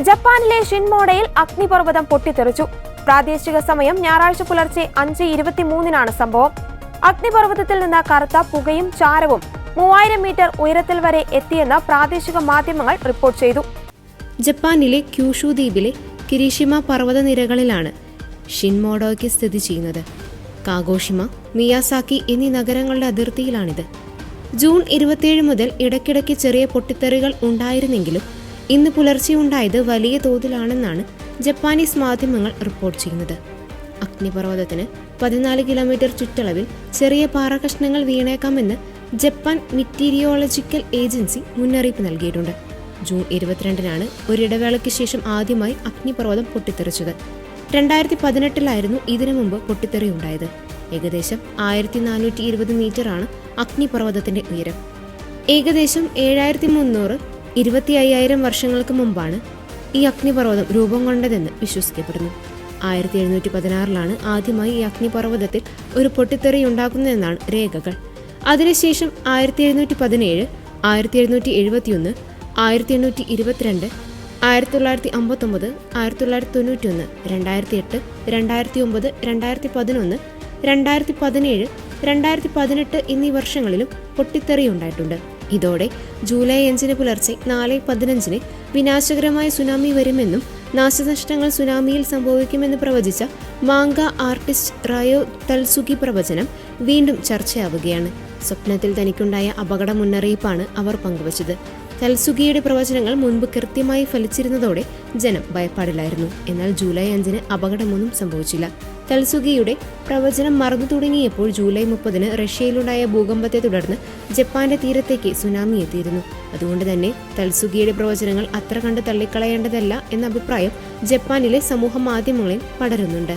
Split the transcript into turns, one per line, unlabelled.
ജപ്പാനിലെ ഷിൻമോഡയിൽ അഗ്നിപർവ്വതം പൊട്ടിത്തെറിച്ചു. പ്രാദേശിക സമയം ഞായറാഴ്ച പുലർച്ചെ 5:23 സംഭവം. അഗ്നിപർവ്വതത്തിൽ നിന്ന് കറുത്ത പുകയും ചാരവും 3000 മീറ്റർ ഉയരത്തിൽ വരെ എത്തിയെന്ന് പ്രാദേശിക മാധ്യമങ്ങൾ റിപ്പോർട്ട് ചെയ്തു.
ജപ്പാനിലെ ക്യൂഷു ദ്വീപിലെ കിരിഷിമ പർവ്വതനിരകളിലാണ് ഷിൻമോഡോയ്ക്ക് സ്ഥിതി ചെയ്യുന്നത്. കാഗോഷിമ, മിയാസാക്കി എന്നീ നഗരങ്ങളുടെ അതിർത്തിയിലാണിത്. ജൂൺ 27 മുതൽ ഇടയ്ക്കിടയ്ക്ക് ചെറിയ പൊട്ടിത്തെറികൾ ഉണ്ടായിരുന്നെങ്കിലും ഇന്ന് പുലർച്ചെ ഉണ്ടായത് വലിയ തോതിലാണെന്നാണ് ജപ്പാനീസ് മാധ്യമങ്ങൾ റിപ്പോർട്ട് ചെയ്യുന്നത്. അഗ്നിപർവ്വതത്തിന് 14 കിലോമീറ്റർ ചുറ്റളവിൽ ചെറിയ പാറകഷ്ണങ്ങൾ വീണേക്കാമെന്ന് ജപ്പാൻ മീറ്റീരിയോളജിക്കൽ ഏജൻസി മുന്നറിയിപ്പ് നൽകിയിട്ടുണ്ട്. ജൂൺ 22 ഒരിടവേളയ്ക്ക് ശേഷം ആദ്യമായി അഗ്നിപർവ്വതം പൊട്ടിത്തെറിച്ചത്. 2018 ഇതിനു മുമ്പ് പൊട്ടിത്തെറി ഉണ്ടായത്. ഏകദേശം 1420 മീറ്ററാണ് അഗ്നിപർവ്വതത്തിന്റെ ഉയരം. ഏകദേശം 7300 25,000 വർഷങ്ങൾക്ക് മുമ്പാണ് ഈ അഗ്നിപർവ്വതം രൂപം കൊണ്ടതെന്ന് വിശ്വസിക്കപ്പെടുന്നു. 1716 ആദ്യമായി ഈ അഗ്നിപർവ്വതത്തിൽ ഒരു പൊട്ടിത്തെറി ഉണ്ടാക്കുന്നതെന്നാണ് രേഖകൾ. അതിനുശേഷം 1717, 1771, 1822, 1959, 1991, 2008, 2009, 2011, 2017, 2018 എന്നീ വർഷങ്ങളിലും പൊട്ടിത്തെറിയുണ്ടായിട്ടുണ്ട്. ഇതോടെ ജൂലൈ 5 പുലർച്ചെ 4:15 വിനാശകരമായ സുനാമി വരുമെന്നും നാശനഷ്ടങ്ങൾ സുനാമിയിൽ സംഭവിക്കുമെന്ന് പ്രവചിച്ച മാങ്ക ആർട്ടിസ്റ്റ് റയോ തൽസുഗി പ്രവചനം വീണ്ടും ചർച്ചയാവുകയാണ്. സ്വപ്നത്തിൽ തനിക്കുണ്ടായ അപകട മുന്നറിയിപ്പാണ് അവർ പങ്കുവച്ചത്. തൽസുഗിയുടെ പ്രവചനങ്ങൾ മുൻപ് കൃത്യമായി ഫലിച്ചിരുന്നതോടെ ജനം ഭയപ്പാടിലായിരുന്നു. എന്നാൽ ജൂലൈ 5 അപകടമൊന്നും സംഭവിച്ചില്ല. തൽസുഗിയുടെ പ്രവചനം മറന്നു തുടങ്ങിയപ്പോൾ ജൂലൈ 30 റഷ്യയിലുണ്ടായ ഭൂകമ്പത്തെ തുടർന്ന് ജപ്പാന്റെ തീരത്തേക്ക് സുനാമി എത്തിയിരുന്നു. അതുകൊണ്ട് തന്നെ തൽസുഗിയുടെ പ്രവചനങ്ങൾ അത്ര കണ്ട് തള്ളിക്കളയേണ്ടതല്ല എന്ന അഭിപ്രായം ജപ്പാനിലെ സമൂഹ മാധ്യമങ്ങളിൽ പടരുന്നുണ്ട്.